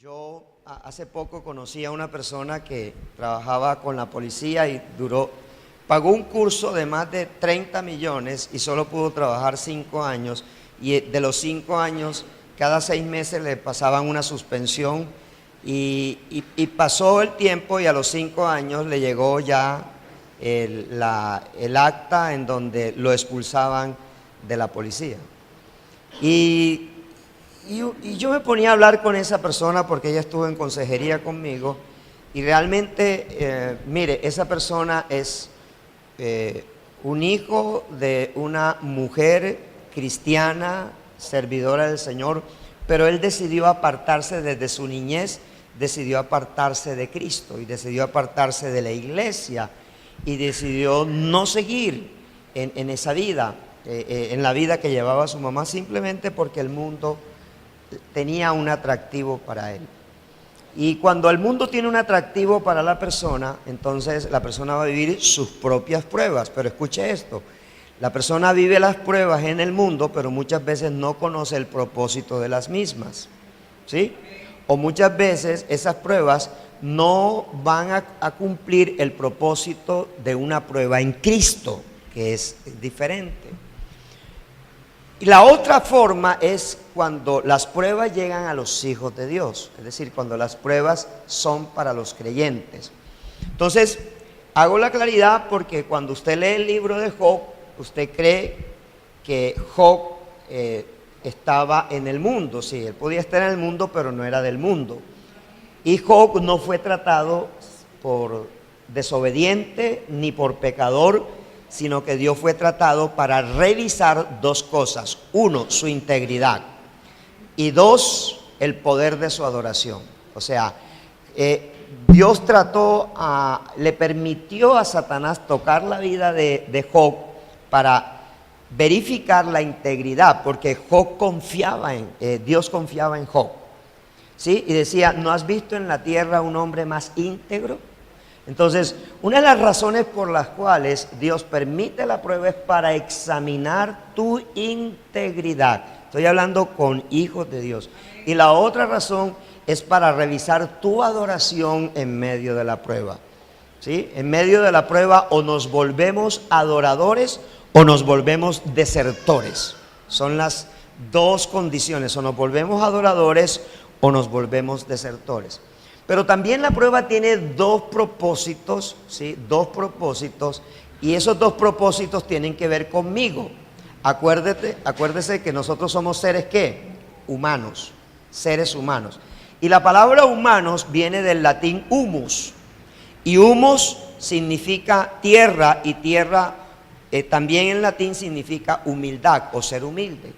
Yo hace poco conocí a una persona que trabajaba con la policía y pagó un curso de más de 30 millones y solo pudo trabajar 5 años. Y de los 5 años, cada 6 meses le pasaban una suspensión y pasó el tiempo y a los 5 años le llegó ya el acta en donde lo expulsaban de la policía. Y yo me ponía a hablar con esa persona porque ella estuvo en consejería conmigo y realmente, mire, esa persona es un hijo de una mujer cristiana, servidora del Señor, pero él decidió apartarse desde su niñez, decidió apartarse de Cristo y decidió apartarse de la iglesia y decidió no seguir en esa vida, en la vida que llevaba su mamá, simplemente porque el mundo tenía un atractivo para él. Y cuando el mundo tiene un atractivo para la persona, entonces la persona va a vivir sus propias pruebas. Pero escuche esto, la persona vive las pruebas en el mundo, pero muchas veces no conoce el propósito de las mismas, ¿sí? O muchas veces esas pruebas no van a cumplir el propósito de una prueba en Cristo, que es diferente. Y la otra forma es cuando las pruebas llegan a los hijos de Dios, es decir, cuando las pruebas son para los creyentes. Entonces, hago la claridad porque cuando usted lee el libro de Job, usted cree que Job estaba en el mundo. Sí, él podía estar en el mundo, pero no era del mundo. Y Job no fue tratado por desobediente ni por pecador, sino que Dios fue tratado para revisar dos cosas: uno, su integridad, y dos, el poder de su adoración. O sea, Dios le permitió a Satanás tocar la vida de Job para verificar la integridad, porque Job confiaba Dios confiaba en Job, ¿sí? Y decía: ¿no has visto en la tierra un hombre más íntegro? Entonces, una de las razones por las cuales Dios permite la prueba es para examinar tu integridad. Estoy hablando con hijos de Dios. Y la otra razón es para revisar tu adoración en medio de la prueba, ¿sí? En medio de la prueba o nos volvemos adoradores o nos volvemos desertores. Son las dos condiciones: o nos volvemos adoradores o nos volvemos desertores. Pero también la prueba tiene dos propósitos, ¿sí? Dos propósitos, y esos dos propósitos tienen que ver conmigo. Acuérdese que nosotros somos seres, ¿qué? Humanos, seres humanos. Y la palabra humanos viene del latín humus, y humus significa tierra, y tierra también en latín significa humildad o ser humilde.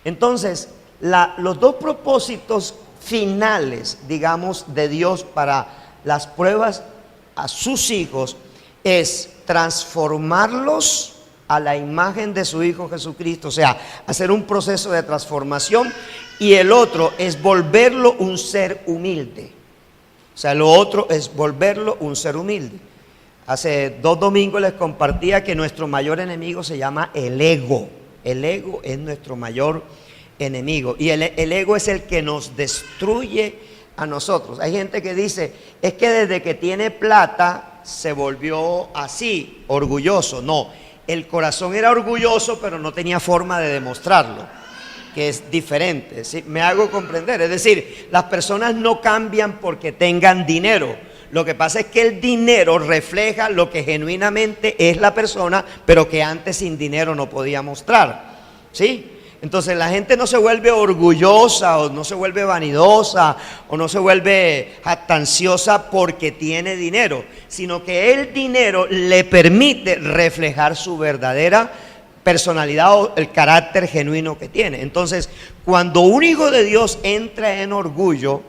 Entonces, los dos propósitos finales, digamos, de Dios para las pruebas a sus hijos es transformarlos a la imagen de su Hijo Jesucristo, o sea, hacer un proceso de transformación, y el otro es volverlo un ser humilde. O sea, lo otro es volverlo un ser humilde. Hace 2 domingos les compartía que nuestro mayor enemigo se llama el ego. El ego es nuestro mayor enemigo, y el ego es el que nos destruye a nosotros. Hay gente que dice: es que desde que tiene plata se volvió así, orgulloso. No, el corazón era orgulloso, pero no tenía forma de demostrarlo, que es diferente, ¿sí? Me hago comprender. Es decir, las personas no cambian porque tengan dinero. Lo que pasa es que el dinero refleja lo que genuinamente es la persona, pero que antes sin dinero no podía mostrar, ¿sí? Entonces la gente no se vuelve orgullosa o no se vuelve vanidosa o no se vuelve jactanciosa porque tiene dinero, sino que el dinero le permite reflejar su verdadera personalidad o el carácter genuino que tiene. Entonces, cuando un hijo de Dios entra en orgullo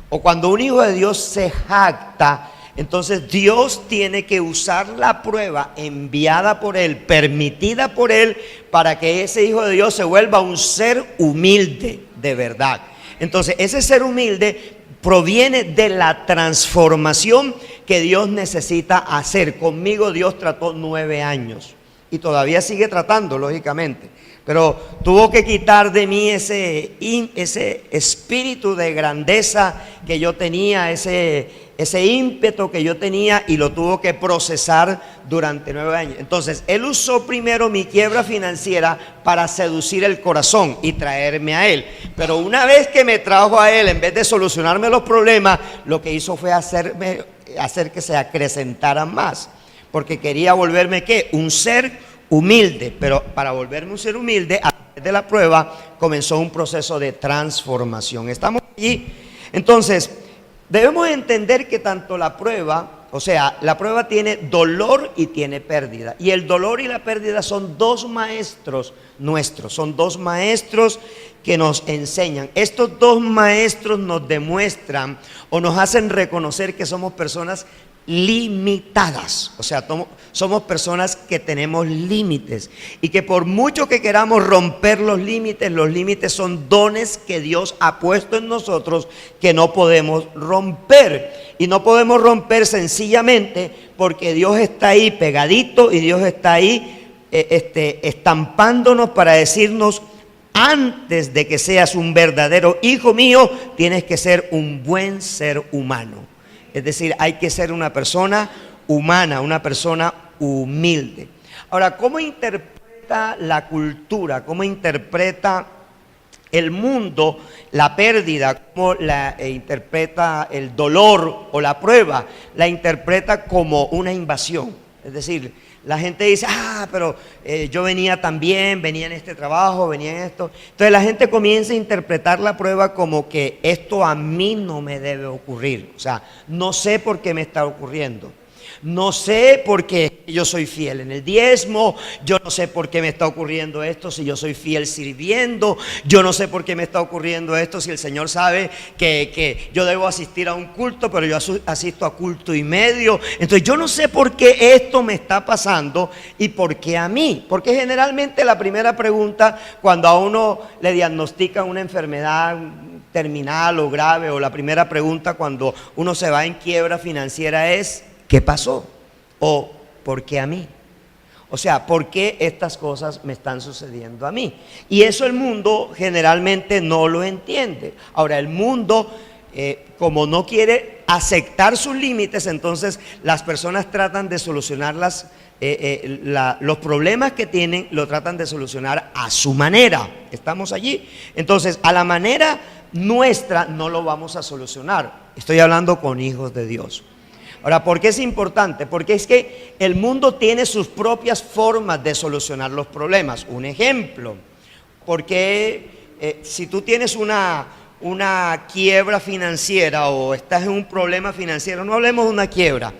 o cuando un hijo de Dios se jacta, entonces Dios tiene que usar la prueba enviada por Él, permitida por Él, para que ese hijo de Dios se vuelva un ser humilde de verdad. Entonces ese ser humilde proviene de la transformación que Dios necesita hacer. Conmigo Dios trató 9 años y todavía sigue tratando, lógicamente. pero tuvo que quitar de mí ese espíritu de grandeza que yo tenía, ese ímpetu que yo tenía, y lo tuvo que procesar durante 9 años. Entonces, él usó primero mi quiebra financiera para seducir el corazón y traerme a él. Pero una vez que me trajo a él, en vez de solucionarme los problemas, lo que hizo fue hacer que se acrecentaran más. Porque quería volverme, ¿qué? Un ser humilde. Pero para volverme un ser humilde, a través de la prueba, comenzó un proceso de transformación. ¿Estamos allí? Entonces, debemos entender que tanto la prueba, o sea, la prueba tiene dolor y tiene pérdida. Y el dolor y la pérdida son dos maestros nuestros, son dos maestros que nos enseñan. Estos dos maestros nos demuestran o nos hacen reconocer que somos personas limitadas, o sea, somos personas que tenemos límites, y que por mucho que queramos romper los límites son dones que Dios ha puesto en nosotros que no podemos romper, y no podemos romper sencillamente porque Dios está ahí pegadito, y Dios está ahí estampándonos para decirnos: antes de que seas un verdadero hijo mío, tienes que ser un buen ser humano. Es decir, hay que ser una persona humana, una persona humilde. Ahora, ¿cómo interpreta la cultura? ¿Cómo interpreta el mundo la pérdida? ¿Cómo la interpreta el dolor o la prueba? La interpreta como una invasión. Es decir, la gente dice: pero yo venía tan bien, venía en este trabajo, venía en esto. Entonces la gente comienza a interpretar la prueba como que esto a mí no me debe ocurrir. O sea, no sé por qué me está ocurriendo. No sé por qué yo soy fiel en el diezmo. Yo no sé por qué me está ocurriendo esto si yo soy fiel sirviendo. Yo no sé por qué me está ocurriendo esto si el Señor sabe que yo debo asistir a un culto, pero yo asisto a culto y medio. Entonces yo no sé por qué esto me está pasando y por qué a mí. Porque generalmente la primera pregunta cuando a uno le diagnostican una enfermedad terminal o grave, o la primera pregunta cuando uno se va en quiebra financiera es: ¿qué pasó? O ¿por qué a mí? O sea, ¿por qué estas cosas me están sucediendo a mí? Y eso el mundo generalmente no lo entiende. Ahora, el mundo, como no quiere aceptar sus límites, entonces las personas tratan de solucionar los problemas que tienen, lo tratan de solucionar a su manera. ¿Estamos allí? Entonces, a la manera nuestra no lo vamos a solucionar. Estoy hablando con hijos de Dios. Ahora, ¿por qué es importante? Porque es que el mundo tiene sus propias formas de solucionar los problemas. Un ejemplo, porque si tú tienes una quiebra financiera o estás en un problema financiero, no hablemos de una quiebra.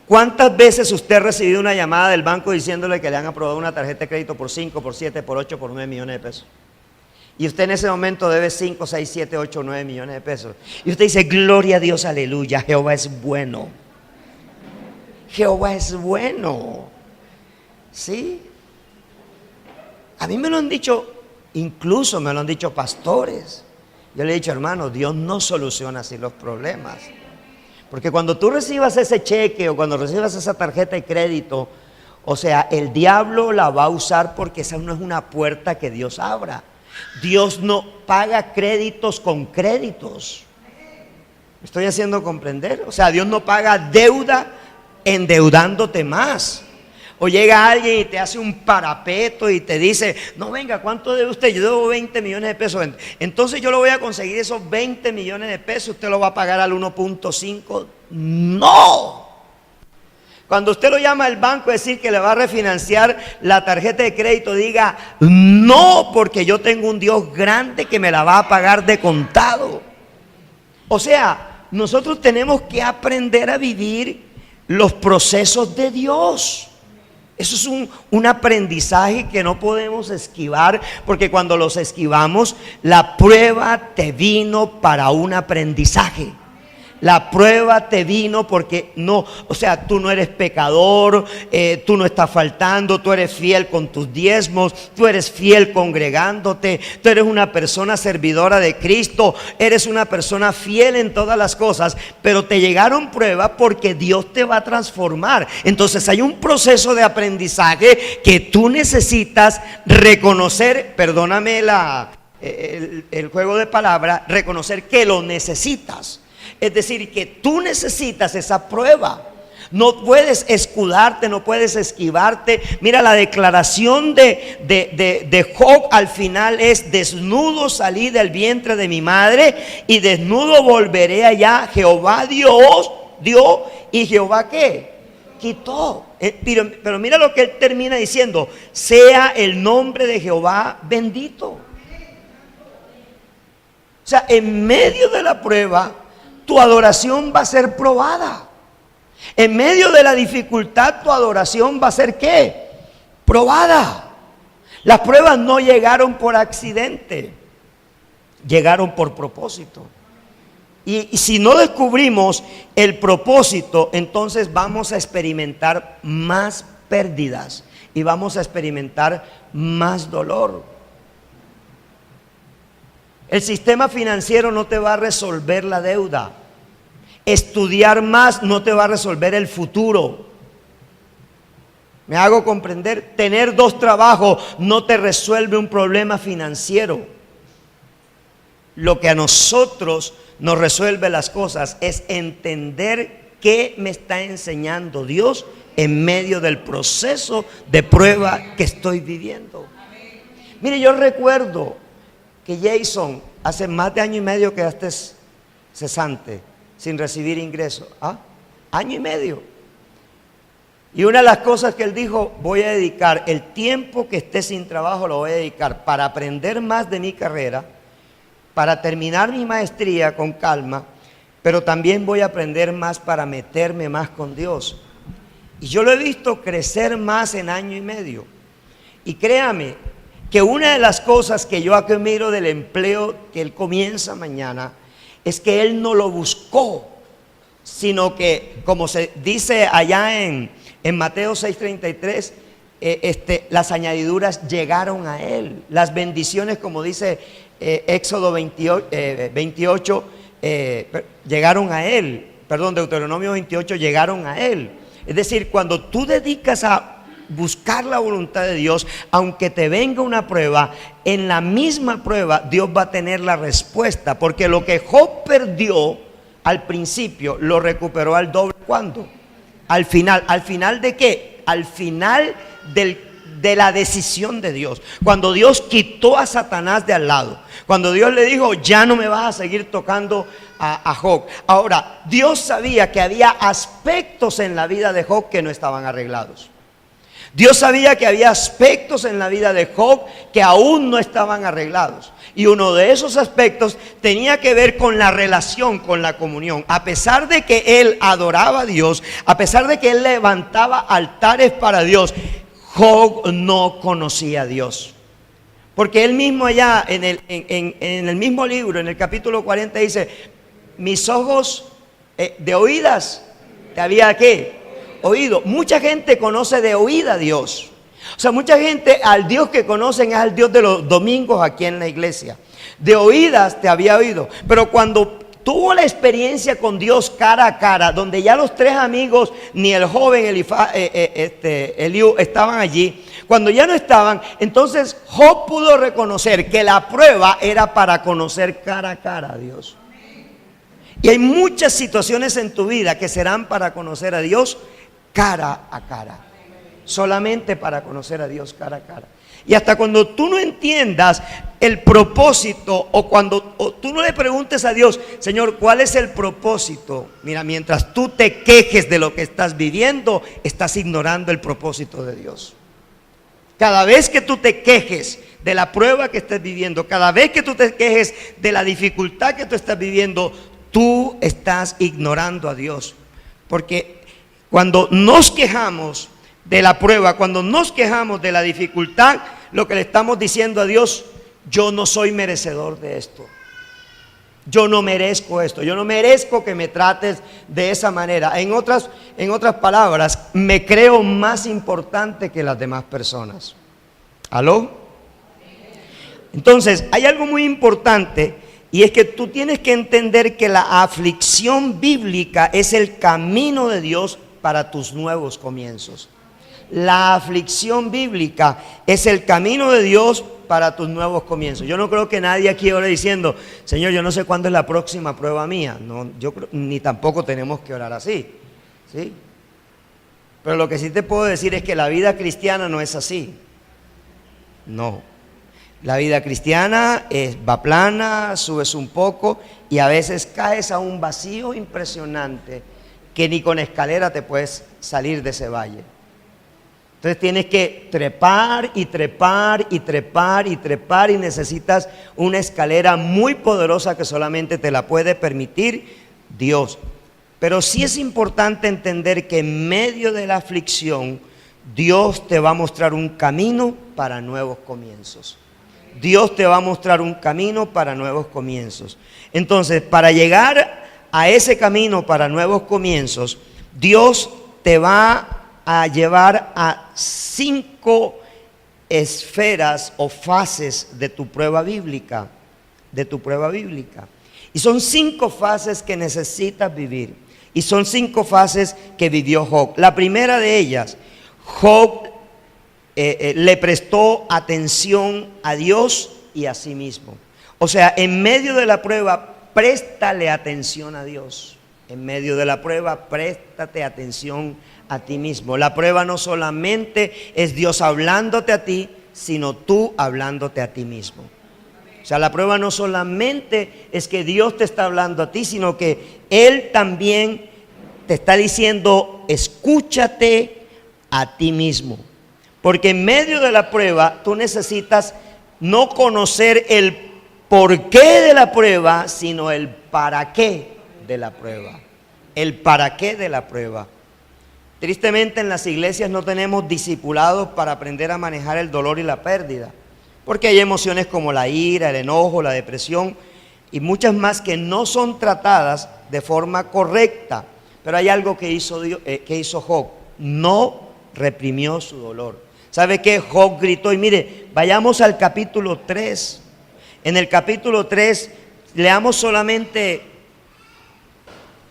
¿Cuántas veces usted ha recibido una llamada del banco diciéndole que le han aprobado una tarjeta de crédito por 5, por 7, por 8, por 9 millones de pesos? Y usted en ese momento debe 5, 6, 7, 8, 9 millones de pesos. Y usted dice: gloria a Dios, aleluya, Jehová es bueno. Jehová es bueno. ¿Sí? A mí me lo han dicho, incluso me lo han dicho pastores. Yo le he dicho: hermano, Dios no soluciona así los problemas. Porque cuando tú recibas ese cheque o cuando recibas esa tarjeta de crédito, o sea, el diablo la va a usar porque esa no es una puerta que Dios abra. Dios no paga créditos con créditos. ¿Me estoy haciendo comprender? O sea, Dios no paga deuda endeudándote más. O llega alguien y te hace un parapeto y te dice: no, venga, ¿cuánto debe usted? Yo debo 20 millones de pesos. Entonces yo le voy a conseguir esos 20 millones de pesos. ¿Usted lo va a pagar al 1.5? No. Cuando usted lo llama al banco a decir que le va a refinanciar la tarjeta de crédito, diga: no, porque yo tengo un Dios grande que me la va a pagar de contado. O sea, nosotros tenemos que aprender a vivir los procesos de Dios. Eso es un aprendizaje que no podemos esquivar, porque cuando los esquivamos, la prueba te vino para un aprendizaje. La prueba te vino porque no, o sea, tú no eres pecador, tú no estás faltando, tú eres fiel con tus diezmos, tú eres fiel congregándote, tú eres una persona servidora de Cristo, eres una persona fiel en todas las cosas, pero te llegaron pruebas porque Dios te va a transformar. Entonces hay un proceso de aprendizaje que tú necesitas reconocer, perdóname el juego de palabras, reconocer que lo necesitas. Es decir, que tú necesitas esa prueba. No puedes escudarte, no puedes esquivarte. Mira, la declaración de Job al final es: desnudo salí del vientre de mi madre y desnudo volveré allá. Jehová Dios dio y Jehová ¿qué? Quitó. Pero mira lo que él termina diciendo: sea el nombre de Jehová bendito. O sea, en medio de la prueba, tu adoración va a ser probada. En medio de la dificultad, tu adoración va a ser ¿qué? Probada. Las pruebas no llegaron por accidente, llegaron por propósito. Y si no descubrimos el propósito, entonces vamos a experimentar más pérdidas y vamos a experimentar más dolor. El sistema financiero no te va a resolver la deuda. Estudiar más no te va a resolver el futuro. ¿Me hago comprender? Tener 2 trabajos no te resuelve un problema financiero. Lo que a nosotros nos resuelve las cosas es entender qué me está enseñando Dios en medio del proceso de prueba que estoy viviendo. Mire, yo recuerdo que Jason hace más de año y medio quedaste cesante, sin recibir ingresos. Año y medio. Y una de las cosas que él dijo: voy a dedicar el tiempo que esté sin trabajo, lo voy a dedicar para aprender más de mi carrera, para terminar mi maestría con calma, pero también voy a aprender más para meterme más con Dios. Y yo lo he visto crecer más en año y medio. Y créame que una de las cosas que yo admiro del empleo que él comienza mañana es que él no lo buscó, sino que, como se dice allá en Mateo 6:33, las añadiduras llegaron a él. Las bendiciones, como dice Éxodo 28, llegaron a él. Perdón, Deuteronomio 28, llegaron a él. Es decir, cuando tú dedicas a buscar la voluntad de Dios, aunque te venga una prueba, en la misma prueba Dios va a tener la respuesta, porque lo que Job perdió al principio lo recuperó al doble. ¿Cuándo? Al final. ¿Al final de qué? Al final de la decisión de Dios. Cuando Dios quitó a Satanás de al lado, cuando Dios le dijo: ya no me vas a seguir tocando a Job. Ahora, Dios sabía que había aspectos en la vida de Job que no estaban arreglados. Dios sabía que había aspectos en la vida de Job que aún no estaban arreglados. Y uno de esos aspectos tenía que ver con la relación, con la comunión. A pesar de que él adoraba a Dios, a pesar de que él levantaba altares para Dios, Job no conocía a Dios. Porque él mismo allá en el mismo libro, en el capítulo 40, dice: mis ojos de oídas te había ¿qué? Oído. Mucha gente conoce de oída a Dios. O sea, mucha gente, al Dios que conocen es al Dios de los domingos aquí en la iglesia. De oídas te había oído. Pero cuando tuvo la experiencia con Dios cara a cara, donde ya los 3 amigos, ni el joven Eliú estaban allí, cuando ya no estaban, entonces Job pudo reconocer que la prueba era para conocer cara a cara a Dios. Y hay muchas situaciones en tu vida que serán para conocer a Dios cara a cara. Solamente para conocer a Dios cara a cara. Y hasta cuando tú no entiendas el propósito, o cuando tú no le preguntes a Dios: Señor, ¿cuál es el propósito? Mira, mientras tú te quejes de lo que estás viviendo, estás ignorando el propósito de Dios. Cada vez que tú te quejes de la prueba que estás viviendo, cada vez que tú te quejes de la dificultad que tú estás viviendo, tú estás ignorando a Dios. Porque cuando nos quejamos de la prueba, cuando nos quejamos de la dificultad, lo que le estamos diciendo a Dios: yo no soy merecedor de esto. Yo no merezco esto, yo no merezco que me trates de esa manera. En otras palabras, me creo más importante que las demás personas. ¿Aló? Entonces, hay algo muy importante, y es que tú tienes que entender que la aflicción bíblica es el camino de Dios para tus nuevos comienzos. La aflicción bíblica es el camino de Dios para tus nuevos comienzos. Yo no creo que nadie aquí ore diciendo: Señor, yo no sé cuándo es la próxima prueba mía. No, ni tampoco tenemos que orar así, ¿sí? Pero lo que sí te puedo decir es que la vida cristiana no es así. No. La vida cristiana va plana, subes un poco y a veces caes a un vacío impresionante que ni con escalera te puedes salir de ese valle. Entonces tienes que trepar y trepar y trepar y trepar, y necesitas una escalera muy poderosa que solamente te la puede permitir Dios. Pero sí es importante entender que en medio de la aflicción Dios te va a mostrar un camino para nuevos comienzos. Dios te va a mostrar un camino para nuevos comienzos. Entonces, para llegar a ese camino para nuevos comienzos, Dios te va a llevar a 5 esferas o fases de tu prueba bíblica. Y son 5 fases que necesitas vivir. Y son 5 fases que vivió Job. La primera de ellas, Job le prestó atención a Dios y a sí mismo. O sea, en medio de la prueba, préstale atención a Dios. En medio de la prueba, préstate atención a ti mismo. La prueba no solamente es Dios hablándote a ti, sino tú hablándote a ti mismo. O sea, la prueba no solamente es que Dios te está hablando a ti, sino que Él también te está diciendo: escúchate a ti mismo. Porque en medio de la prueba tú necesitas no conocer el porqué de la prueba, sino el para qué de la prueba. El para qué de la prueba. Tristemente en las iglesias no tenemos discipulados para aprender a manejar el dolor y la pérdida. Porque hay emociones como la ira, el enojo, la depresión y muchas más que no son tratadas de forma correcta. Pero hay algo que hizo Job: no reprimió su dolor. ¿Sabe qué? Job gritó. Y mire, vayamos al capítulo 3. En el capítulo 3, leamos solamente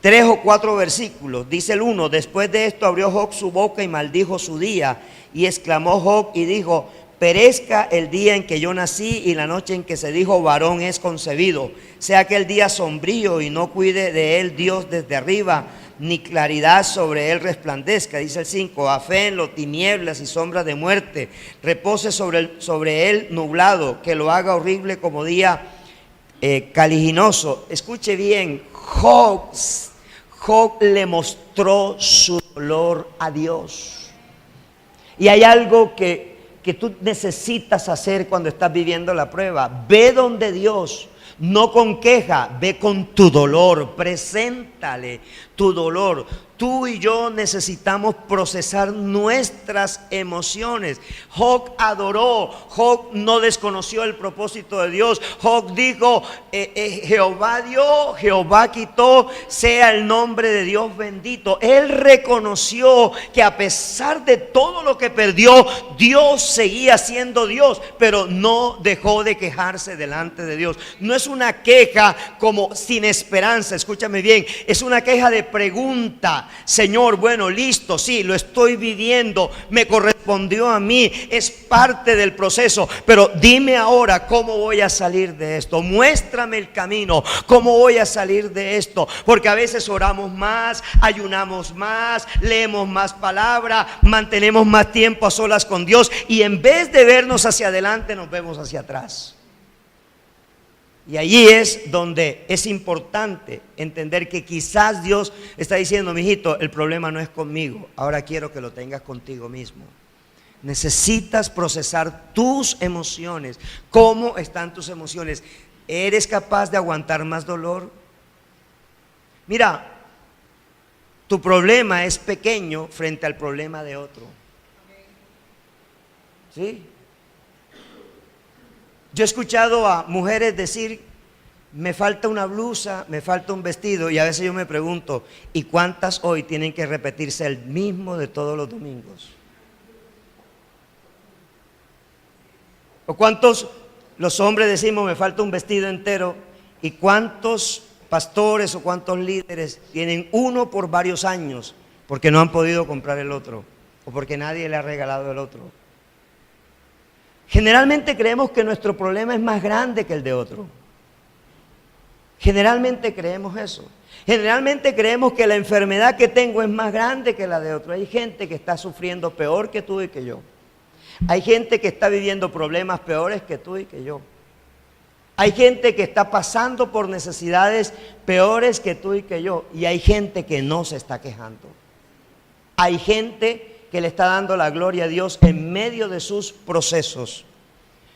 3 o 4 versículos. Dice el 1: después de esto abrió Job su boca y maldijo su día. Y exclamó Job y dijo: perezca el día en que yo nací y la noche en que se dijo varón es concebido. Sea aquel día sombrío y no cuide de él Dios desde arriba, ni claridad sobre él resplandezca. Dice el 5: aféenlo tinieblas y sombras de muerte, repose sobre él nublado, que lo haga horrible como día caliginoso. Escuche bien, Job le mostró su dolor a Dios. Y hay algo que tú necesitas hacer cuando estás viviendo la prueba. Ve donde Dios. No con queja, ve con tu dolor, preséntale tu dolor. Tú y yo necesitamos procesar nuestras emociones. Job adoró, Job no desconoció el propósito de Dios. Job dijo: Jehová dio, Jehová quitó, sea el nombre de Dios bendito. Él reconoció que a pesar de todo lo que perdió, Dios seguía siendo Dios, pero no dejó de quejarse delante de Dios. No es una queja como sin esperanza, escúchame bien, es una queja de pregunta. Señor, bueno, listo, sí, lo estoy viviendo, me correspondió a mí, es parte del proceso, pero dime ahora cómo voy a salir de esto. Muéstrame el camino, cómo voy a salir de esto. Porque a veces oramos más, ayunamos más, leemos más palabra, mantenemos más tiempo a solas con Dios, y en vez de vernos hacia adelante nos vemos hacia atrás. Y allí es donde es importante entender que quizás Dios está diciendo: mijito, el problema no es conmigo, ahora quiero que lo tengas contigo mismo. Necesitas procesar tus emociones. ¿Cómo están tus emociones? ¿Eres capaz de aguantar más dolor? Mira, tu problema es pequeño frente al problema de otro. ¿Sí? Yo he escuchado a mujeres decir me falta una blusa, me falta un vestido, y a veces yo me pregunto, ¿y cuántas hoy tienen que repetirse el mismo de todos los domingos? ¿O cuántos los hombres decimos, me falta un vestido entero? ¿Y cuántos pastores o cuántos líderes tienen uno por varios años porque no han podido comprar el otro o porque nadie le ha regalado el otro? Generalmente creemos que nuestro problema es más grande que el de otro. Generalmente creemos eso. Generalmente creemos que la enfermedad que tengo es más grande que la de otro. Hay gente que está sufriendo peor que tú y que yo. Hay gente que está viviendo problemas peores que tú y que yo. Hay gente que está pasando por necesidades peores que tú y que yo. Y hay gente que no se está quejando. Hay gente que le está dando la gloria a Dios en medio de sus procesos.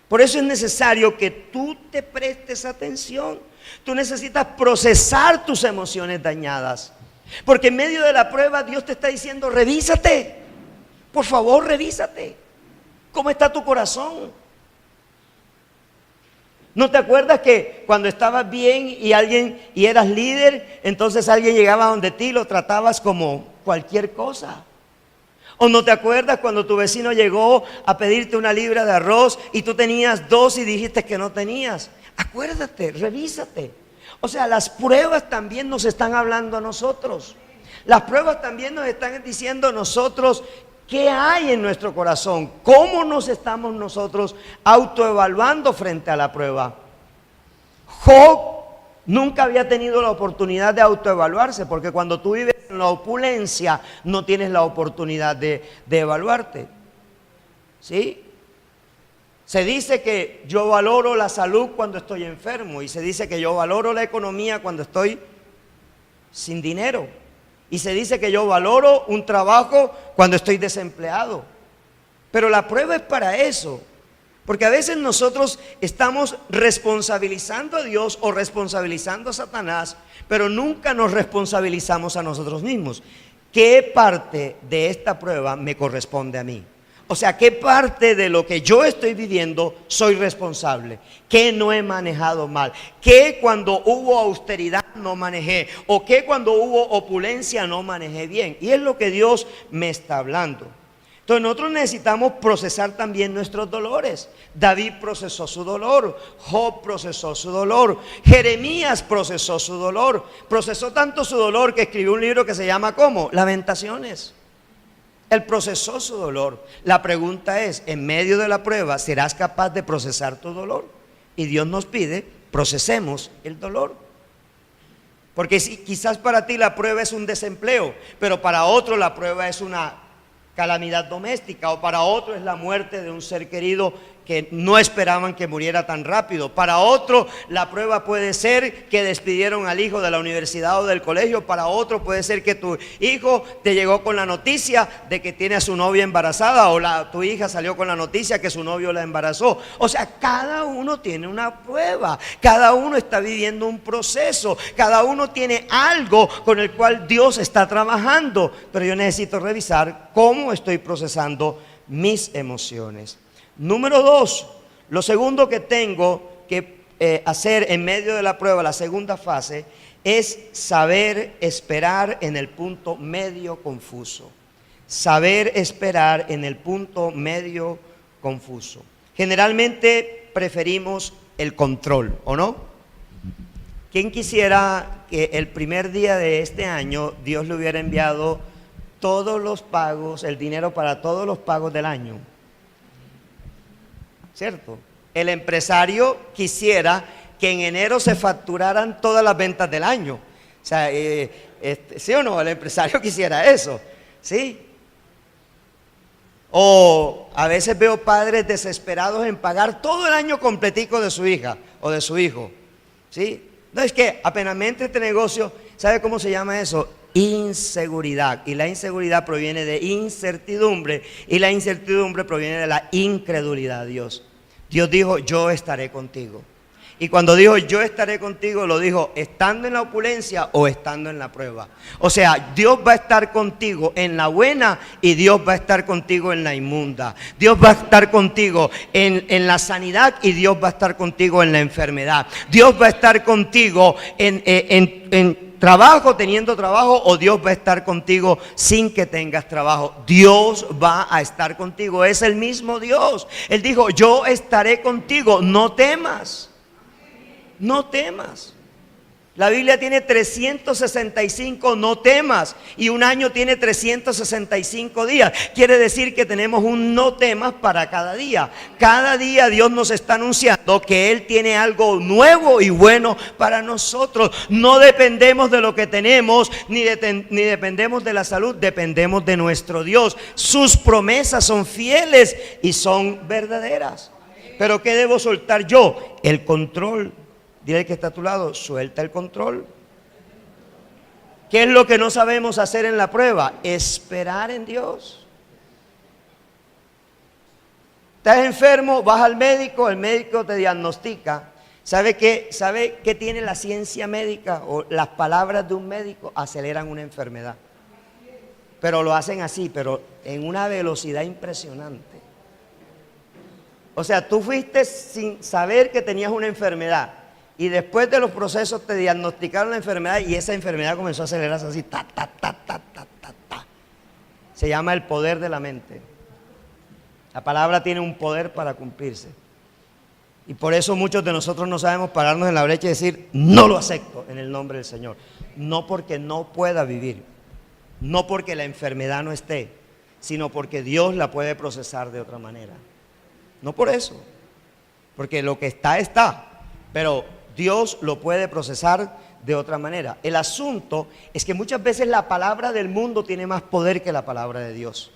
Por eso es necesario que tú te prestes atención. Tú necesitas procesar tus emociones dañadas. Porque en medio de la prueba Dios te está diciendo, revísate. Por favor, revísate. ¿Cómo está tu corazón? ¿No te acuerdas que cuando estabas bien y eras líder, entonces alguien llegaba donde ti y lo tratabas como cualquier cosa? ¿O no te acuerdas cuando tu vecino llegó a pedirte una libra de arroz y tú tenías 2 y dijiste que no tenías? Acuérdate, revísate. O sea, las pruebas también nos están hablando a nosotros. Las pruebas también nos están diciendo a nosotros qué hay en nuestro corazón, cómo nos estamos nosotros autoevaluando frente a la prueba. Job nunca había tenido la oportunidad de autoevaluarse, porque cuando tú vives en la opulencia no tienes la oportunidad de evaluarte. ¿Sí? Se dice que yo valoro la salud cuando estoy enfermo, y se dice que yo valoro la economía cuando estoy sin dinero, y se dice que yo valoro un trabajo cuando estoy desempleado. Pero la prueba es para eso, porque a veces nosotros estamos responsabilizando a Dios o responsabilizando a Satanás, pero nunca nos responsabilizamos a nosotros mismos. ¿Qué parte de esta prueba me corresponde a mí? O sea, ¿qué parte de lo que yo estoy viviendo soy responsable? ¿Qué no he manejado mal? ¿Qué cuando hubo austeridad no manejé? ¿O qué cuando hubo opulencia no manejé bien? Y es lo que Dios me está hablando. Entonces nosotros necesitamos procesar también nuestros dolores. David procesó su dolor, Job procesó su dolor, Jeremías procesó su dolor. Procesó tanto su dolor que escribió un libro que se llama ¿cómo? Lamentaciones. Él procesó su dolor. La pregunta es, en medio de la prueba, ¿serás capaz de procesar tu dolor? Y Dios nos pide, procesemos el dolor. Porque si, quizás para ti la prueba es un desempleo, pero para otro la prueba es una calamidad doméstica, o para otro es la muerte de un ser querido que no esperaban que muriera tan rápido. Para otro la prueba puede ser que despidieron al hijo de la universidad o del colegio. Para otro puede ser que tu hijo te llegó con la noticia de que tiene a su novia embarazada, o tu hija salió con la noticia que su novio la embarazó. O sea, cada uno tiene una prueba, cada uno está viviendo un proceso, cada uno tiene algo con el cual Dios está trabajando. Pero yo necesito revisar cómo estoy procesando mis emociones. Número 2, lo segundo que tengo que hacer en medio de la prueba, la segunda fase, es saber esperar en el punto medio confuso. Saber esperar en el punto medio confuso. Generalmente preferimos el control, ¿o no? ¿Quién quisiera que el primer día de este año Dios le hubiera enviado todos los pagos, el dinero para todos los pagos del año? ¿Cierto? El empresario quisiera que en enero se facturaran todas las ventas del año. O sea, ¿sí o no? El empresario quisiera eso, ¿sí? O a veces veo padres desesperados en pagar todo el año completico de su hija o de su hijo, ¿sí? No, es que apenas entra este negocio, ¿sabe cómo se llama eso? Inseguridad. Y la inseguridad proviene de incertidumbre, y la incertidumbre proviene de la incredulidad a Dios. Dios dijo, yo estaré contigo. Y cuando dijo yo estaré contigo, lo dijo estando en la opulencia o estando en la prueba. O sea, Dios va a estar contigo en la buena y Dios va a estar contigo en la inmunda. Dios va a estar contigo en la sanidad y Dios va a estar contigo en la enfermedad. Dios va a estar contigo en trabajo, teniendo trabajo, o Dios va a estar contigo sin que tengas trabajo. Dios va a estar contigo, es el mismo Dios. Él dijo, yo estaré contigo, no temas. No temas. La Biblia tiene 365 no temas y un año tiene 365 días. Quiere decir que tenemos un no temas para cada día. Cada día Dios nos está anunciando que Él tiene algo nuevo y bueno para nosotros. No dependemos de lo que tenemos ni dependemos de la salud, dependemos de nuestro Dios. Sus promesas son fieles y son verdaderas. Pero ¿qué debo soltar yo? El control. Dile que está a tu lado, suelta el control. ¿Qué es lo que no sabemos hacer en la prueba? Esperar en Dios. Estás enfermo, vas al médico, el médico te diagnostica. ¿Sabe qué tiene la ciencia médica o las palabras de un médico? Aceleran una enfermedad. Pero lo hacen así, pero en una velocidad impresionante. O sea, tú fuiste sin saber que tenías una enfermedad. Y después de los procesos te diagnosticaron la enfermedad y esa enfermedad comenzó a acelerarse así, ta, ta, ta, ta, ta, ta, ta. Se llama el poder de la mente. La palabra tiene un poder para cumplirse. Y por eso muchos de nosotros no sabemos pararnos en la brecha y decir, no lo acepto en el nombre del Señor. No porque no pueda vivir, no porque la enfermedad no esté, sino porque Dios la puede procesar de otra manera. No por eso, porque lo que está, está, pero Dios lo puede procesar de otra manera. El asunto es que muchas veces la palabra del mundo tiene más poder que la palabra de Dios.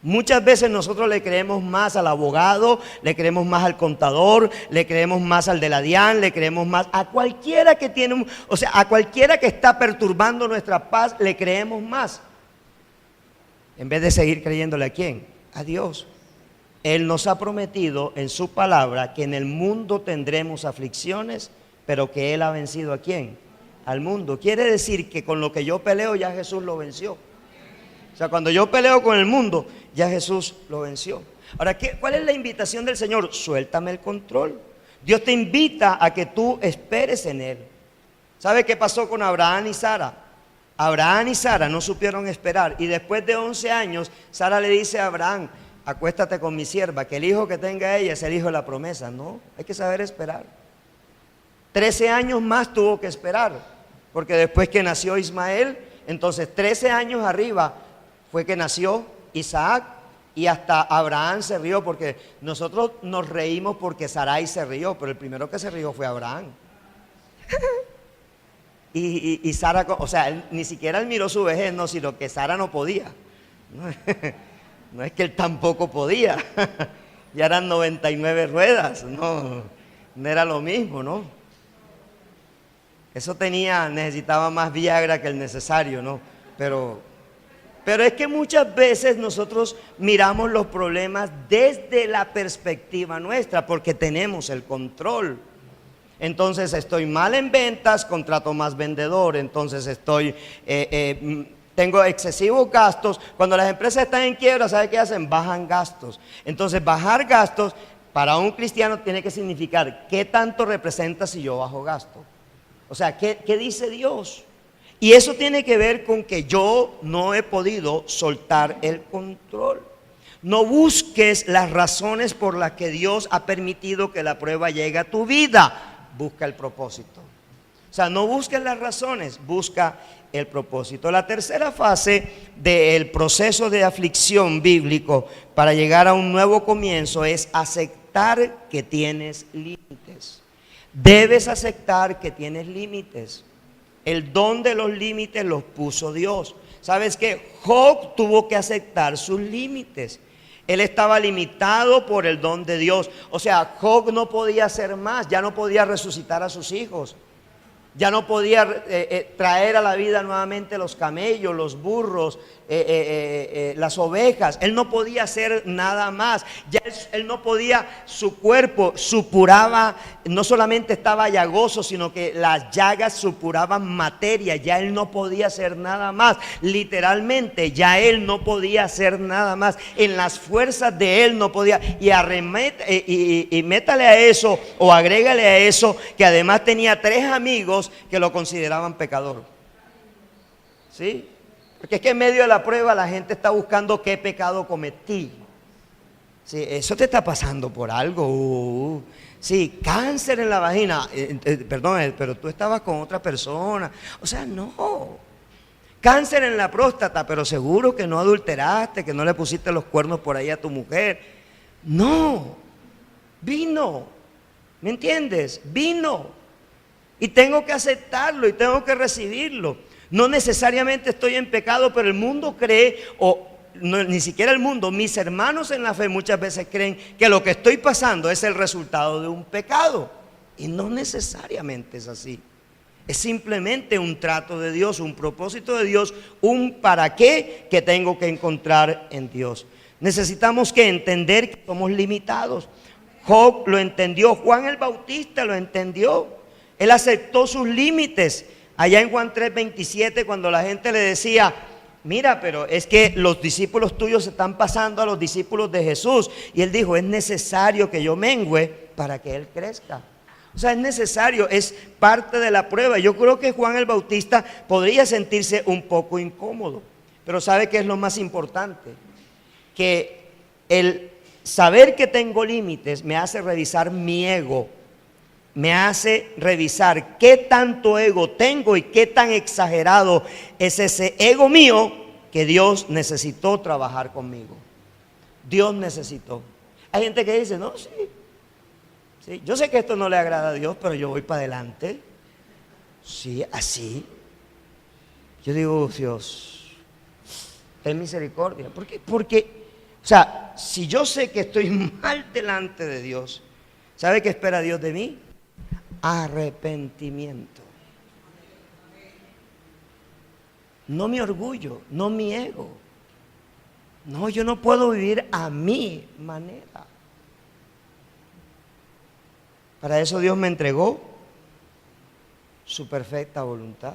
Muchas veces nosotros le creemos más al abogado, le creemos más al contador, le creemos más al de la DIAN, le creemos más a cualquiera que tiene a cualquiera que está perturbando nuestra paz, le creemos más. En vez de seguir creyéndole ¿a quién? A Dios. Él nos ha prometido en su palabra que en el mundo tendremos aflicciones, pero que Él ha vencido ¿a quién? Al mundo. Quiere decir que con lo que yo peleo ya Jesús lo venció. O sea, cuando yo peleo con el mundo, ya Jesús lo venció. Ahora, ¿cuál es la invitación del Señor? Suéltame el control. Dios te invita a que tú esperes en Él. ¿Sabe qué pasó con Abraham y Sara? Abraham y Sara no supieron esperar y después de 11 años, Sara le dice a Abraham, acuéstate con mi sierva, que el hijo que tenga ella es el hijo de la promesa. No, hay que saber esperar. 13 años más tuvo que esperar, porque después que nació Ismael, entonces 13 años arriba fue que nació Isaac, y hasta Abraham se rió, porque nosotros nos reímos porque Sarai se rió, pero el primero que se rió fue Abraham. y Sara, o sea, ni siquiera él miró su vejez, no, sino que Sara no podía. No es que él tampoco podía, ya eran 99 ruedas, no era lo mismo, ¿no? Eso necesitaba más Viagra que el necesario, ¿no? Pero es que muchas veces nosotros miramos los problemas desde la perspectiva nuestra, porque tenemos el control. Entonces estoy mal en ventas, contrato más vendedor, entonces tengo excesivos gastos. Cuando las empresas están en quiebra, ¿sabe qué hacen? Bajan gastos. Entonces, bajar gastos para un cristiano tiene que significar ¿qué tanto representa si yo bajo gasto? O sea, ¿qué dice Dios? Y eso tiene que ver con que yo no he podido soltar el control. No busques las razones por las que Dios ha permitido que la prueba llegue a tu vida. Busca el propósito. O sea, no busques las razones, busca el propósito. La tercera fase del proceso de aflicción bíblico para llegar a un nuevo comienzo es aceptar que tienes límites. Debes aceptar que tienes límites. El don de los límites los puso Dios. ¿Sabes qué? Job tuvo que aceptar sus límites. Él estaba limitado por el don de Dios. O sea, Job no podía hacer más, ya no podía resucitar a sus hijos. Ya no podía traer a la vida nuevamente los camellos, los burros, las ovejas. Él no podía hacer nada más. Ya él no podía, su cuerpo supuraba, no solamente estaba llagoso, sino que las llagas supuraban materia. Ya él no podía hacer nada más. Literalmente, ya él no podía hacer nada más. En las fuerzas de él no podía. Y métale a eso, o agrégale a eso, que además tenía 3 amigos que lo consideraban pecador. ¿Sí? Porque es que en medio de la prueba la gente está buscando qué pecado cometí. Sí, eso te está pasando por algo. Sí, cáncer en la vagina. Perdón, pero tú estabas con otra persona. O sea, no. Cáncer en la próstata, pero seguro que no adulteraste, que no le pusiste los cuernos por ahí a tu mujer. No. Vino. ¿Me entiendes? Vino. Y tengo que aceptarlo y tengo que recibirlo. No necesariamente estoy en pecado, pero el mundo cree, o no, ni siquiera el mundo, mis hermanos en la fe muchas veces creen que lo que estoy pasando es el resultado de un pecado. Y no necesariamente es así. Es simplemente un trato de Dios, un propósito de Dios, un para qué que tengo que encontrar en Dios. Necesitamos que entender que somos limitados. Job lo entendió, Juan el Bautista lo entendió. Él aceptó sus límites. Allá en Juan 3:27, cuando la gente le decía: mira, pero es que los discípulos tuyos se están pasando a los discípulos de Jesús. Y él dijo: es necesario que yo mengüe para que él crezca. O sea, es necesario, es parte de la prueba. Yo creo que Juan el Bautista podría sentirse un poco incómodo. Pero ¿sabe qué es lo más importante? Que el saber que tengo límites me hace revisar mi ego. Me hace revisar qué tanto ego tengo y qué tan exagerado es ese ego mío, que Dios necesitó trabajar conmigo. Dios necesitó. Hay gente que dice: no, sí, yo sé que esto no le agrada a Dios, pero yo voy para adelante. Sí, así. Yo digo: Dios, ten misericordia. ¿Por qué? Porque, o sea, si yo sé que estoy mal delante de Dios, ¿sabe qué espera Dios de mí? Arrepentimiento. No mi orgullo, no mi ego. No, yo no puedo vivir a mi manera. Para eso Dios me entregó su perfecta voluntad.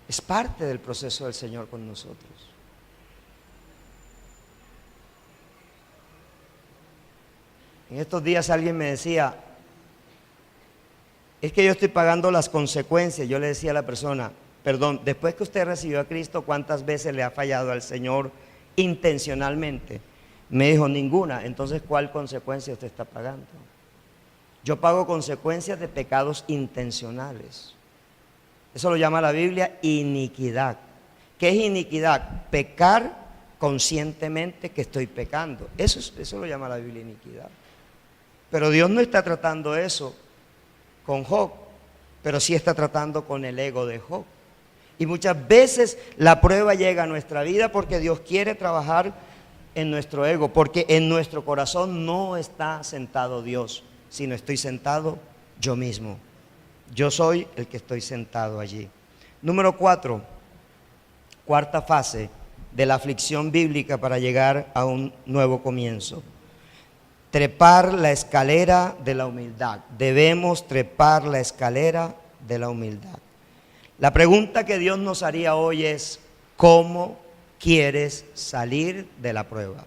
Es parte del proceso del Señor con nosotros. En estos días alguien me decía: es que yo estoy pagando las consecuencias. Yo le decía a la persona: perdón, después que usted recibió a Cristo, ¿cuántas veces le ha fallado al Señor intencionalmente? Me dijo: ninguna. Entonces, ¿cuál consecuencia usted está pagando? Yo pago consecuencias de pecados intencionales. Eso lo llama la Biblia iniquidad. ¿Qué es iniquidad? Pecar conscientemente que estoy pecando. Eso lo llama la Biblia iniquidad. Pero Dios no está tratando eso con Job, pero sí está tratando con el ego de Job. Y muchas veces la prueba llega a nuestra vida porque Dios quiere trabajar en nuestro ego, porque en nuestro corazón no está sentado Dios, sino estoy sentado yo mismo. Yo soy el que estoy sentado allí. Número 4, cuarta fase de la aflicción bíblica para llegar a un nuevo comienzo. Trepar la escalera de la humildad. Debemos trepar la escalera de la humildad. La pregunta que Dios nos haría hoy es: ¿cómo quieres salir de la prueba?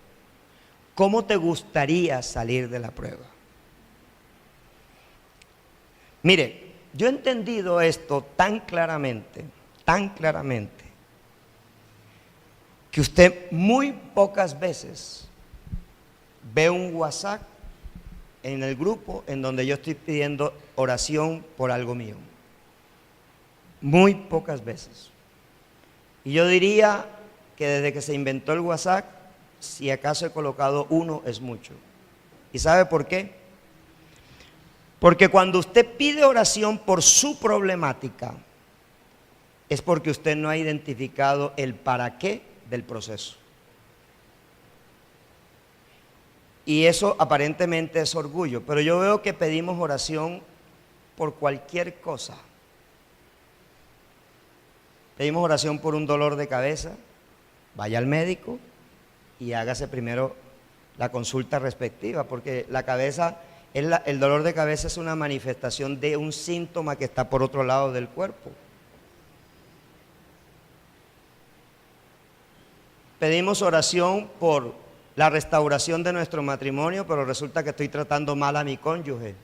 ¿Cómo te gustaría salir de la prueba? Mire, yo he entendido esto tan claramente, que usted muy pocas veces ve un WhatsApp en el grupo en donde yo estoy pidiendo oración por algo mío. Muy pocas veces. Y yo diría que desde que se inventó el WhatsApp, si acaso he colocado uno, es mucho. ¿Y sabe por qué? Porque cuando usted pide oración por su problemática, es porque usted no ha identificado el para qué del proceso. Y eso aparentemente es orgullo, pero yo veo que pedimos oración por cualquier cosa. Pedimos oración por un dolor de cabeza, vaya al médico y hágase primero la consulta respectiva, porque la cabeza, el dolor de cabeza es una manifestación de un síntoma que está por otro lado del cuerpo. Pedimos oración por la restauración de nuestro matrimonio, pero resulta que estoy tratando mal a mi cónyuge.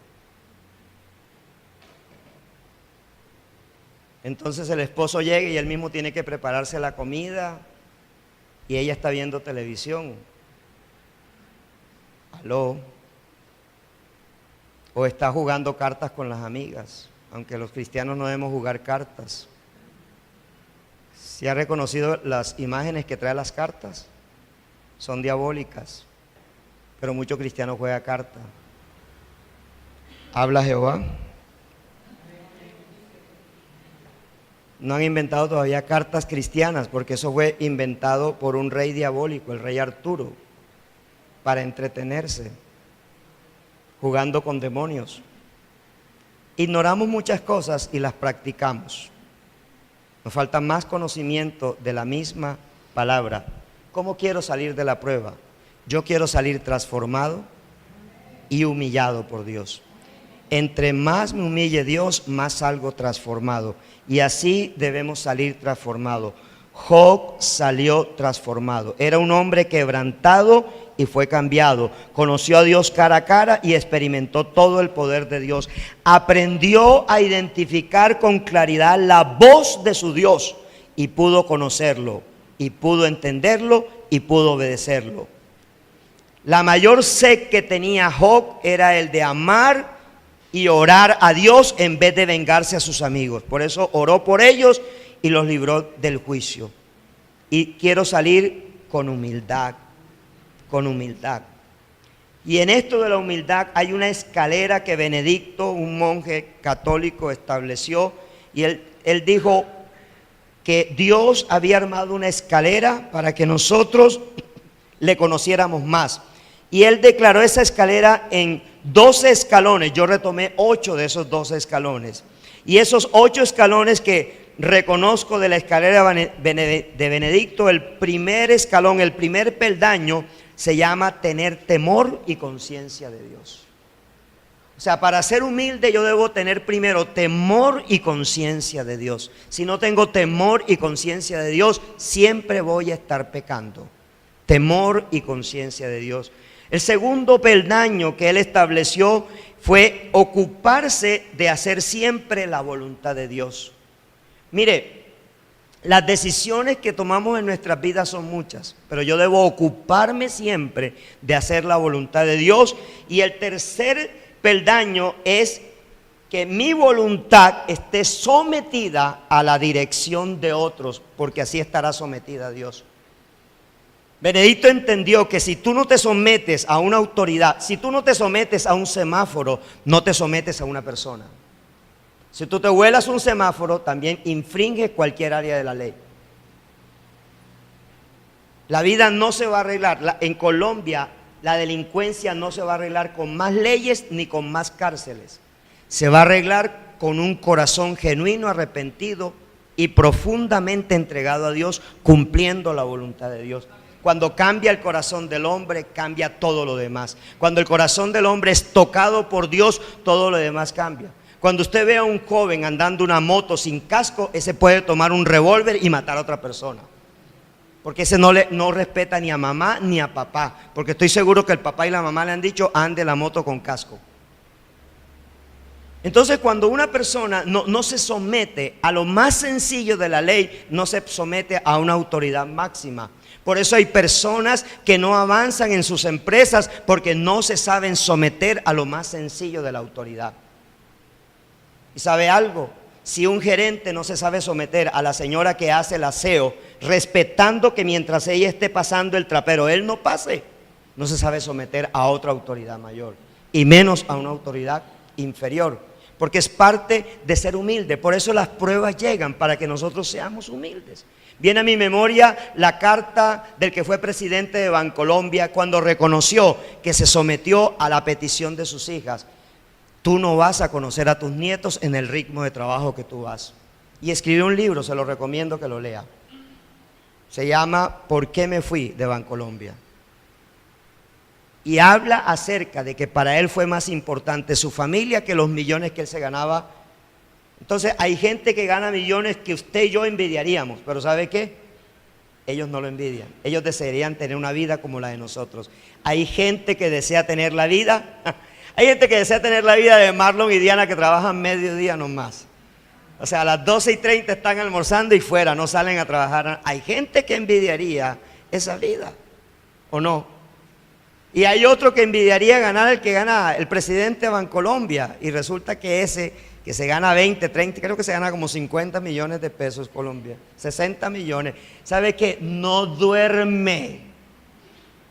Entonces el esposo llega y él mismo tiene que prepararse la comida y ella está viendo televisión. ¿Aló? O está jugando cartas con las amigas, aunque los cristianos no debemos jugar cartas. ¿Se ha reconocido las imágenes que trae las cartas? Son diabólicas, pero muchos cristianos juegan cartas. ¿Habla Jehová? No han inventado todavía cartas cristianas, porque eso fue inventado por un rey diabólico, el rey Arturo, para entretenerse, jugando con demonios. Ignoramos muchas cosas y las practicamos. Nos falta más conocimiento de la misma palabra. ¿Cómo quiero salir de la prueba? Yo quiero salir transformado y humillado por Dios. Entre más me humille Dios, más salgo transformado. Y así debemos salir transformados. Job salió transformado. Era un hombre quebrantado y fue cambiado. Conoció a Dios cara a cara y experimentó todo el poder de Dios. Aprendió a identificar con claridad la voz de su Dios y pudo conocerlo, y pudo entenderlo y pudo obedecerlo. La mayor sed que tenía Job era el de amar y orar a Dios en vez de vengarse a sus amigos. Por eso oró por ellos y los libró del juicio. Y quiero salir con humildad, con humildad. Y en esto de la humildad hay una escalera que Benedicto, un monje católico, estableció. Y él dijo que Dios había armado una escalera para que nosotros le conociéramos más. Y él declaró esa escalera en 12 escalones. Yo retomé 8 de esos 12 escalones. Y esos 8 escalones que reconozco de la escalera de Benedicto, el primer escalón, el primer peldaño, se llama tener temor y conciencia de Dios. O sea, para ser humilde yo debo tener primero temor y conciencia de Dios. Si no tengo temor y conciencia de Dios, siempre voy a estar pecando. Temor y conciencia de Dios. El segundo peldaño que él estableció fue ocuparse de hacer siempre la voluntad de Dios. Mire, las decisiones que tomamos en nuestras vidas son muchas, pero yo debo ocuparme siempre de hacer la voluntad de Dios. Y el tercer peldaño es que mi voluntad esté sometida a la dirección de otros, porque así estará sometida a Dios. Benedicto entendió que si tú no te sometes a una autoridad, si tú no te sometes a un semáforo, no te sometes a una persona. Si tú te vuelas un semáforo, también infringes cualquier área de la ley. La vida no se va a arreglar. En Colombia, la delincuencia no se va a arreglar con más leyes ni con más cárceles. Se va a arreglar con un corazón genuino, arrepentido y profundamente entregado a Dios, cumpliendo la voluntad de Dios. Cuando cambia el corazón del hombre, cambia todo lo demás. Cuando el corazón del hombre es tocado por Dios, todo lo demás cambia. Cuando usted ve a un joven andando una moto sin casco, ese puede tomar un revólver y matar a otra persona. Porque ese no respeta ni a mamá ni a papá. Porque estoy seguro que el papá y la mamá le han dicho, ande la moto con casco. Entonces, cuando una persona no se somete a lo más sencillo de la ley, no se somete a una autoridad máxima. Por eso hay personas que no avanzan en sus empresas porque no se saben someter a lo más sencillo de la autoridad. ¿Y sabe algo? Si un gerente no se sabe someter a la señora que hace el aseo, respetando que mientras ella esté pasando el trapero, él no pase, no se sabe someter a otra autoridad mayor, y menos a una autoridad inferior. porque es parte de ser humilde. Por eso las pruebas llegan, para que nosotros seamos humildes. Viene a mi memoria la carta del que fue presidente de Bancolombia cuando reconoció que se sometió a la petición de sus hijas. Tú no vas a conocer a tus nietos en el ritmo de trabajo que tú vas. Y escribió un libro, se lo recomiendo que lo lea. Se llama ¿Por qué me fui de Bancolombia? Y habla acerca de que para él fue más importante su familia que los millones que él se ganaba. Entonces hay gente que gana millones que usted y yo envidiaríamos, pero ¿sabe qué? Ellos no lo envidian. Ellos desearían tener una vida como la de nosotros. Hay gente que desea tener la vida. Hay gente que desea tener la vida de Marlon y Diana, que trabajan mediodía nomás. O sea, a las 12:30 están almorzando y fuera, no salen a trabajar. Hay gente que envidiaría esa vida, ¿o no? Y hay otro que envidiaría ganar el que gana el presidente de Bancolombia. Y resulta que ese que se gana 20, 30, creo que se gana como 50 millones de pesos Colombia, 60 millones. ¿Sabe qué? No duerme.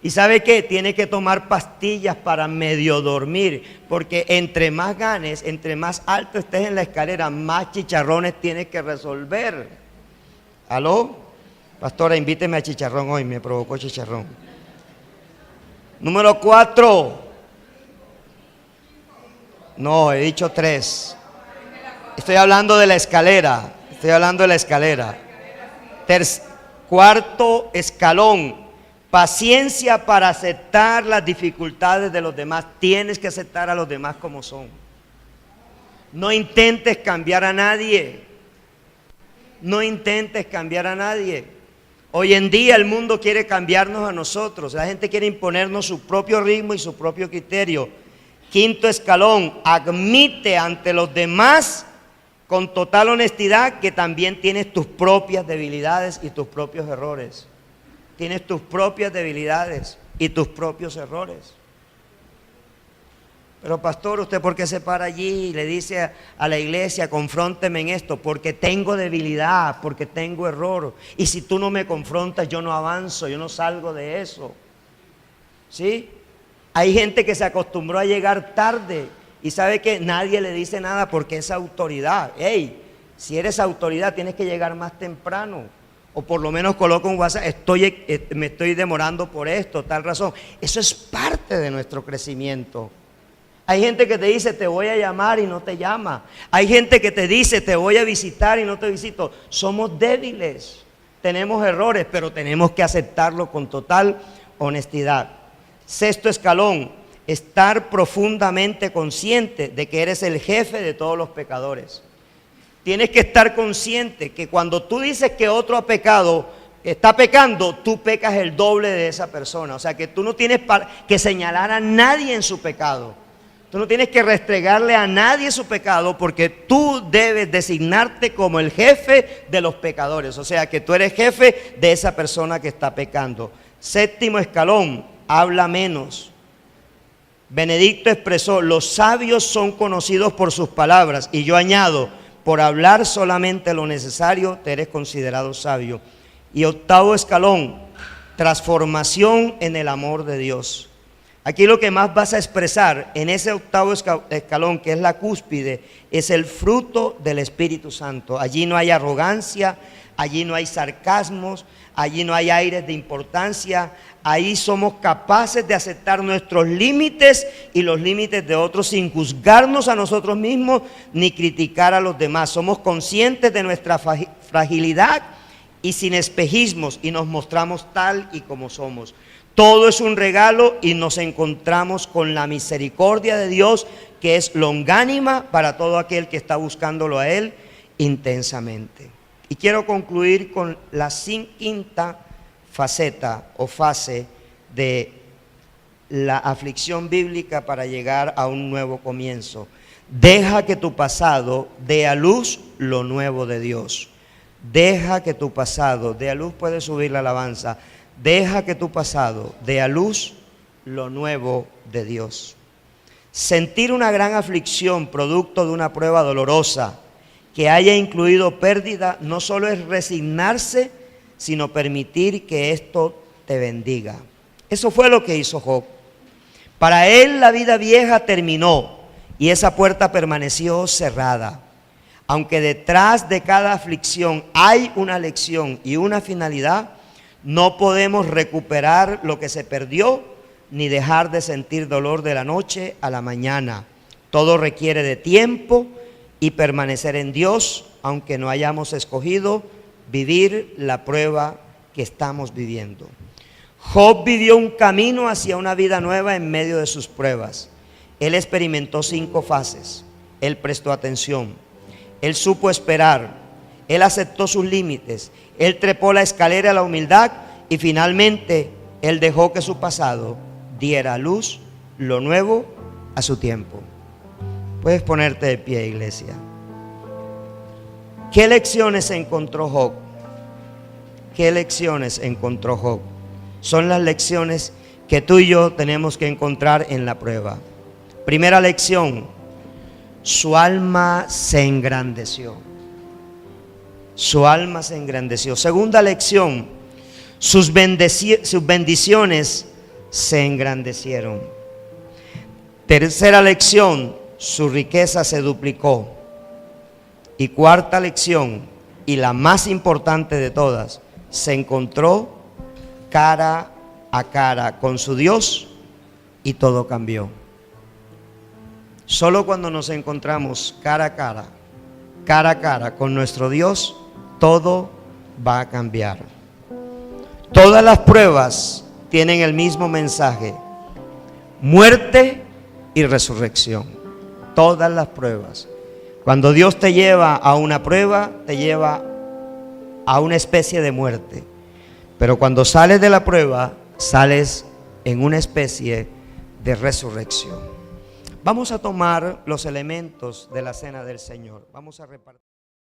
¿Y sabe qué? Tiene que tomar pastillas para medio dormir, porque entre más ganes, entre más alto estés en la escalera, más chicharrones tienes que resolver. ¿Aló? Pastora, invíteme a chicharrón hoy, me provocó chicharrón. Número 4. No, he dicho 3. Estoy hablando de la escalera. Estoy hablando de la escalera. Cuarto escalón. Paciencia para aceptar las dificultades de los demás. Tienes que aceptar a los demás como son. No intentes cambiar a nadie. No intentes cambiar a nadie. Hoy en día el mundo quiere cambiarnos a nosotros. La gente quiere imponernos su propio ritmo y su propio criterio. Quinto escalón. Admite ante los demás con total honestidad que también tienes tus propias debilidades y tus propios errores. Tienes tus propias debilidades y tus propios errores. Pero pastor, ¿usted por qué se para allí y le dice a la iglesia, confrónteme en esto? Porque tengo debilidad, porque tengo error. Y si tú no me confrontas, yo no avanzo, yo no salgo de eso. ¿Sí? Hay gente que se acostumbró a llegar tarde y sabe que nadie le dice nada porque es autoridad. Hey, si eres autoridad tienes que llegar más temprano. O por lo menos coloca un WhatsApp, me estoy demorando por esto, tal razón. Eso es parte de nuestro crecimiento. Hay gente que te dice, te voy a llamar y no te llama. Hay gente que te dice, te voy a visitar y no te visito. Somos débiles, tenemos errores, pero tenemos que aceptarlo con total honestidad. Sexto escalón, estar profundamente consciente de que eres el jefe de todos los pecadores. Tienes que estar consciente que cuando tú dices que otro ha pecado, está pecando, tú pecas el doble de esa persona. O sea que tú no tienes que señalar a nadie en su pecado. Tú no tienes que restregarle a nadie su pecado, porque tú debes designarte como el jefe de los pecadores. O sea que tú eres jefe de esa persona que está pecando. Séptimo escalón, habla menos. Benedicto expresó, los sabios son conocidos por sus palabras. Y yo añado, por hablar solamente lo necesario, te eres considerado sabio. Y octavo escalón, transformación en el amor de Dios. Aquí lo que más vas a expresar en ese octavo escalón, que es la cúspide, es el fruto del Espíritu Santo. Allí no hay arrogancia, allí no hay sarcasmos, allí no hay aires de importancia. Ahí somos capaces de aceptar nuestros límites y los límites de otros sin juzgarnos a nosotros mismos ni criticar a los demás. Somos conscientes de nuestra fragilidad y sin espejismos, y nos mostramos tal y como somos. Todo es un regalo y nos encontramos con la misericordia de Dios, que es longánima para todo aquel que está buscándolo a Él intensamente. Y quiero concluir con la quinta faceta o fase de la aflicción bíblica para llegar a un nuevo comienzo. Deja que tu pasado dé a luz lo nuevo de Dios. Deja que tu pasado dé a luz, puede subir la alabanza. Deja que tu pasado dé a luz lo nuevo de Dios. Sentir una gran aflicción producto de una prueba dolorosa que haya incluido pérdida no solo es resignarse, sino permitir que esto te bendiga. Eso fue lo que hizo Job. Para él la vida vieja terminó y esa puerta permaneció cerrada. Aunque detrás de cada aflicción hay una lección y una finalidad, no podemos recuperar lo que se perdió ni dejar de sentir dolor de la noche a la mañana. Todo requiere de tiempo y permanecer en Dios, aunque no hayamos escogido vivir la prueba que estamos viviendo. Job vivió un camino hacia una vida nueva en medio de sus pruebas. Él experimentó 5 fases. Él prestó atención. Él supo esperar. Él aceptó sus límites. Él trepó la escalera a la humildad y finalmente él dejó que su pasado diera a luz lo nuevo a su tiempo. Puedes ponerte de pie, iglesia. ¿Qué lecciones encontró Job? ¿Qué lecciones encontró Job? Son las lecciones que tú y yo tenemos que encontrar en la prueba. Primera lección: su alma se engrandeció. Su alma se engrandeció. Segunda lección: sus bendiciones se engrandecieron. Tercera lección: su riqueza se duplicó. Y cuarta lección, y la más importante de todas, se encontró cara a cara con su Dios y todo cambió. Solo cuando nos encontramos cara a cara con nuestro Dios, todo va a cambiar. Todas las pruebas tienen el mismo mensaje: muerte y resurrección. Todas las pruebas. Cuando Dios te lleva a una prueba, te lleva a una especie de muerte. Pero cuando sales de la prueba, sales en una especie de resurrección. Vamos a tomar los elementos de la cena del Señor. Vamos a repartir.